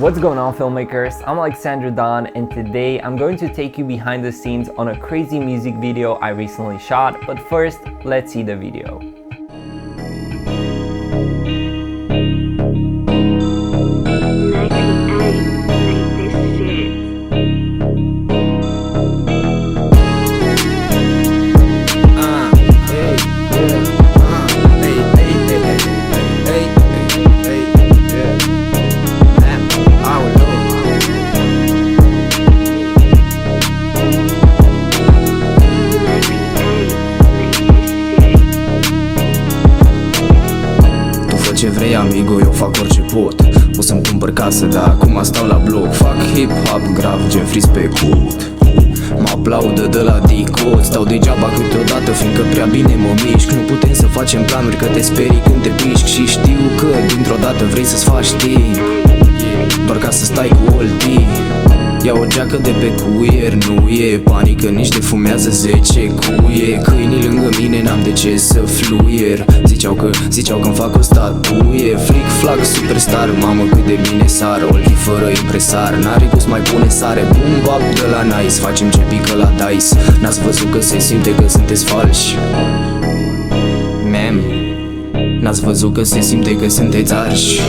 What's going on, filmmakers? I'm Alexandru and today I'm going to take you behind the scenes on a crazy music video I recently shot, but first, let's see the video. Ce vrei, amigo, eu fac orice pot. O să-mi cumpăr casă, dar acum stau la bloc. Fac hip-hop grav, gen free pe cut. Mă aplaudă de la dicot. Stau degeaba câteodată, fiindcă prea bine mă mișc. Nu putem să facem planuri, că te sperii când te pișc. Și știu că dintr-o dată vrei să-ți faci timp, doar ca să stai cu oltii. Ia o geacă de pe cuier, nu e panică, nici de fumează 10 cuie. Câinii lângă mine, n-am de ce să fluier. Ziceau că-mi fac o statuie. Flic, flag, superstar, mamă cât de bine sar. Olchi fără impresar, n-are gust, mai pune sare. Boom, bap de la nice, facem ce pică la dice. N-ați văzut că se simte că sunteți falși? Mem, n-ați văzut că se simte că sunteți arși?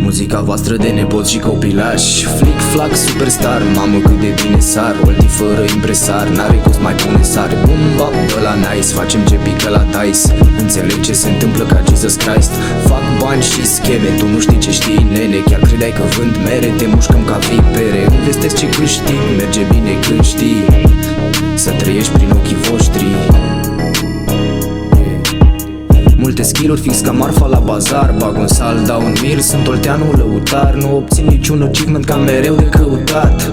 Muzica voastră de nepoți și copilași. Flic, flag, superstar, mamă cât de bine sar. Olti fără impresar, n-are gust, mai pune sare. Boom, bap, de la nice, facem ce pică la dice. Înțeleg ce se întâmplă ca Jesus Christ. Fac bani și scheme, tu nu știi ce știi, nene. Chiar credeai că vând mere, te mușcăm ca vipere. Investesc ce câștig, merge bine când știi să trăiești prin ochii voștri. Multe skill-uri fix ca marfa la bazar. Bag un sal, dau un mil, sunt olteanul lăutar. Nu obțin niciun achievement, ca mereu de căutat.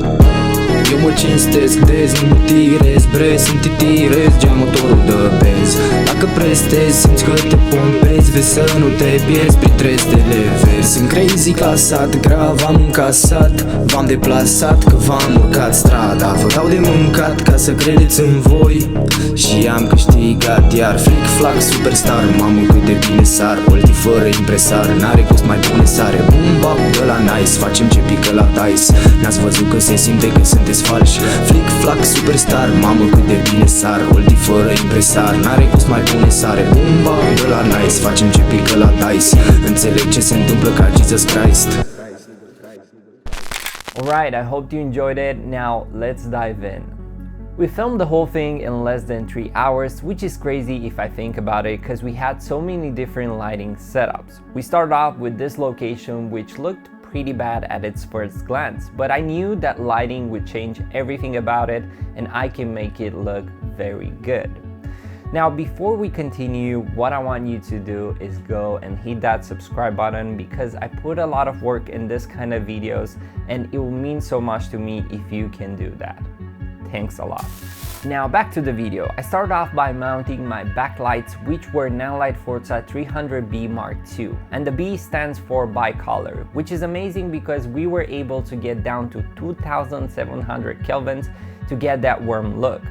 Eu mă cinstesc, dez, nu mă tirez, bre, sunt titirez, geamotorul de benz. Dacă prestezi, simți că te pompezi, vezi să nu te pierzi printre stele verzi. Sunt crazy clasat, grav am încasat, v-am deplasat că v-am urcat strada. Vă dau de mâncat ca să credeți în voi și am câștigat iar. Flic, flag, superstar, mamă cât de bine sar. Olti fără impresar, n-are gust, mai pune sare. Boom, bap, de la nice, facem ce pică la dice. N-ați văzut că se simte că sunteți falși? Flic, flag, superstar, mamă cât de bine sar. Olti fără impresar, n-are gust, mai pune sare. Boom, bap, de la nice, facem ce pică la dice. Înțeleg ce se întâmplă ca Jesus Christ. Alright, I hope you enjoyed it. Now, let's dive in. We filmed the whole thing in less than 3 hours, which is crazy if I think about it, because we had so many different lighting setups. We started off with this location, which looked pretty bad at its first glance, but I knew that lighting would change everything about it and I can make it look very good. Now, before we continue, what I want you to do is go and hit that subscribe button, because I put a lot of work in this kind of videos and it will mean so much to me if you can do that. Thanks a lot. Now back to the video. I started off by mounting my backlights, which were Nanlite Forza 300B Mark II, and the B stands for bicolor, which is amazing because we were able to get down to 2700 kelvins to get that warm look.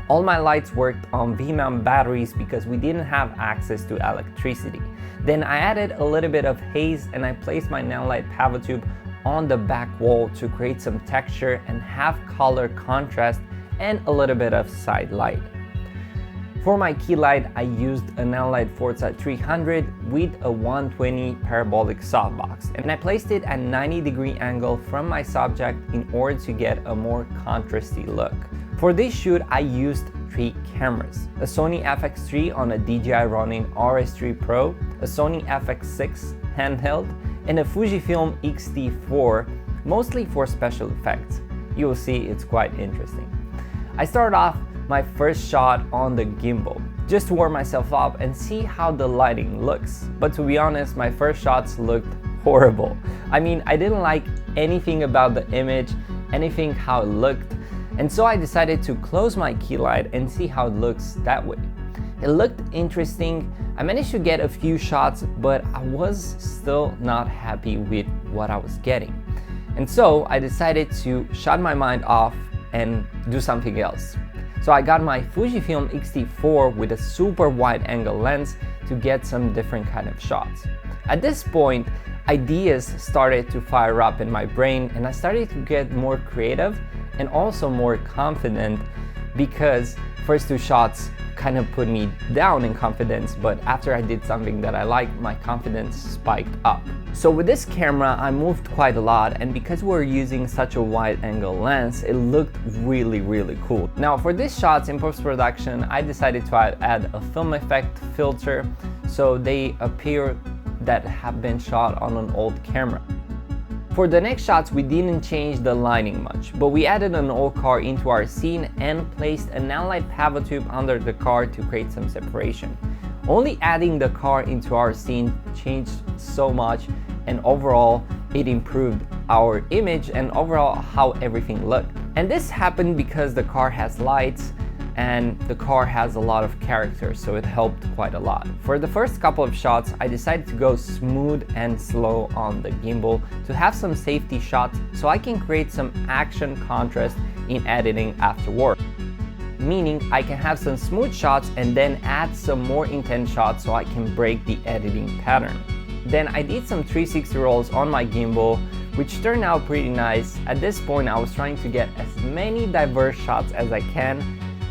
All my lights worked on V-mount batteries because we didn't have access to electricity. Then I added a little bit of haze and I placed my Nanlite Pavo tube on the back wall to create some texture and have color contrast and a little bit of side light. For my key light, I used a Nanlite Forza 300 with a 120 parabolic softbox, and I placed it at 90-degree angle from my subject in order to get a more contrasty look. For this shoot, I used 3 cameras: a Sony Fx3 on a DJI Ronin RS3 Pro, a Sony Fx6 handheld, and a Fujifilm X-T4, mostly for special effects. You will see it's quite interesting. I started off my first shot on the gimbal, just to warm myself up and see how the lighting looks. But to be honest, my first shots looked horrible. I mean, I didn't like anything about the image, anything how it looked, and so I decided to close my key light and see how it looks that way. It looked interesting. I managed to get a few shots, but I was still not happy with what I was getting. And so I decided to shut my mind off and do something else. So I got my Fujifilm X-T4 with a super wide angle lens to get some different kind of shots. At this point, ideas started to fire up in my brain, and I started to get more creative and also more confident, because first two shots kind of put me down in confidence, but after I did something that I liked, my confidence spiked up. So with this camera, I moved quite a lot, and because we're using such a wide angle lens, it looked really cool. Now for these shots in post-production, I decided to add a film effect filter, so they appear that have been shot on an old camera. For the next shots, we didn't change the lighting much, but we added an old car into our scene and placed a nanolight pivot tube under the car to create some separation. Only adding the car into our scene changed so much, and overall it improved our image and overall how everything looked. And this happened because the car has lights and the car has a lot of character, so it helped quite a lot. For the first couple of shots, I decided to go smooth and slow on the gimbal to have some safety shots so I can create some action contrast in editing afterward. Meaning I can have some smooth shots and then add some more intense shots so I can break the editing pattern. Then I did some 360 rolls on my gimbal, which turned out pretty nice. At this point, I was trying to get as many diverse shots as I can,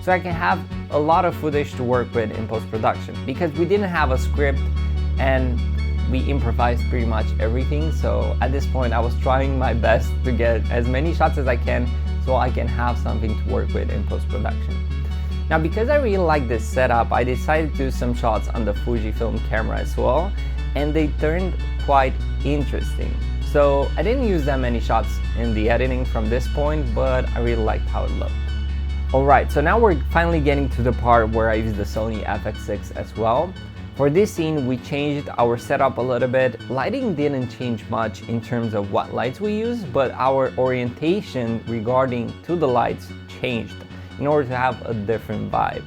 so I can have a lot of footage to work with in post-production, because we didn't have a script and we improvised pretty much everything. So at this point I was trying my best to get as many shots as I can so I can have something to work with in post-production. Now because I really like this setup, I decided to do some shots on the Fujifilm camera as well, and they turned quite interesting. So I didn't use that many shots in the editing from this point, but I really liked how it looked. Alright, so now we're finally getting to the part where I use the Sony Fx6 as well. For this scene, we changed our setup a little bit. Lighting didn't change much in terms of what lights we use, but our orientation regarding to the lights changed in order to have a different vibe.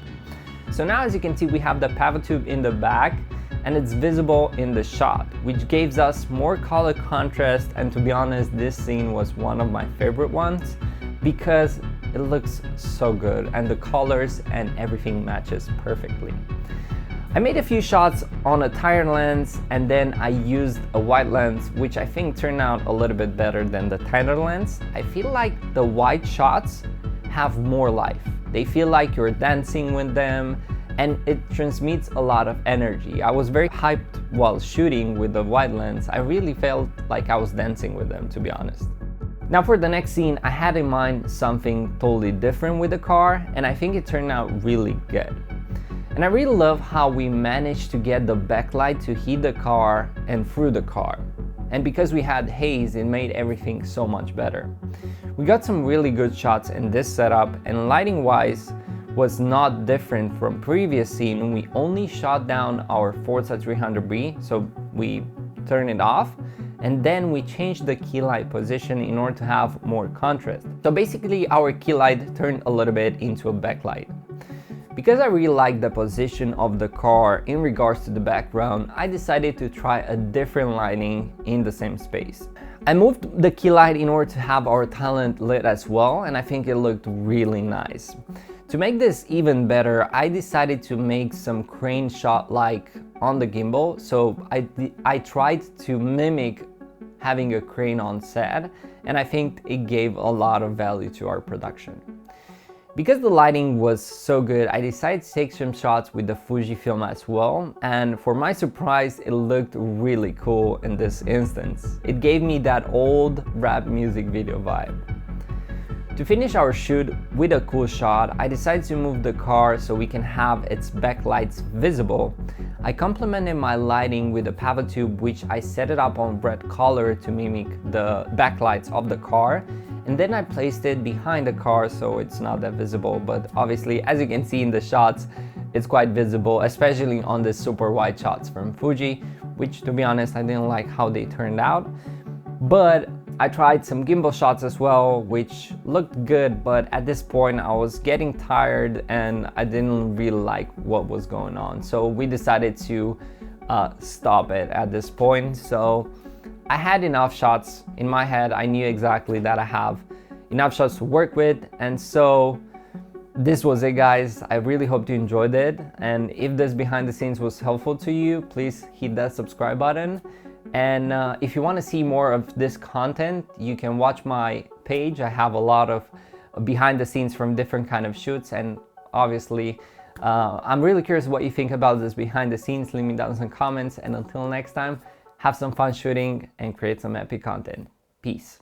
So now as you can see, we have the pivot tube in the back and it's visible in the shot, which gives us more color contrast, and to be honest, this scene was one of my favorite ones because it looks so good and the colors and everything matches perfectly. I made a few shots on a tighter lens and then I used a wide lens, which I think turned out a little bit better than the tighter lens. I feel like the wide shots have more life. They feel like you're dancing with them and it transmits a lot of energy. I was very hyped while shooting with the wide lens. I really felt like I was dancing with them, to be honest. Now for the next scene, I had in mind something totally different with the car, and I think it turned out really good. And I really love how we managed to get the backlight to hit the car and through the car. And because we had haze, it made everything so much better. We got some really good shots in this setup, and lighting wise was not different from previous scene. We only shot down our Forza 300B, so we turned it off. And then we changed the key light position in order to have more contrast. So basically our key light turned a little bit into a backlight. Because I really like the position of the car in regards to the background, I decided to try a different lighting in the same space. I moved the key light in order to have our talent lit as well, and I think it looked really nice. To make this even better, I decided to make some crane shot like on the gimbal, so I tried to mimic having a crane on set, and I think it gave a lot of value to our production. Because the lighting was so good, I decided to take some shots with the Fujifilm as well, and for my surprise, it looked really cool in this instance. It gave me that old rap music video vibe. To finish our shoot with a cool shot, I decided to move the car so we can have its backlights visible. I complemented my lighting with a pivot tube, which I set it up on red color to mimic the backlights of the car, and then I placed it behind the car so it's not that visible, but obviously as you can see in the shots, it's quite visible, especially on the super wide shots from Fuji, which to be honest, I didn't like how they turned out. But I tried some gimbal shots as well, which looked good, but at this point I was getting tired and I didn't really like what was going on. So we decided to stop it at this point. So I had enough shots in my head. I knew exactly that I have enough shots to work with. And so this was it, guys. I really hope you enjoyed it. And if this behind the scenes was helpful to you, please hit that subscribe button. And if you want to see more of this content, you can watch my page. I have a lot of behind the scenes from different kind of shoots, and obviously I'm really curious what you think about this behind the scenes. Leave me down some comments, and until next time, have some fun shooting and create some epic content. Peace.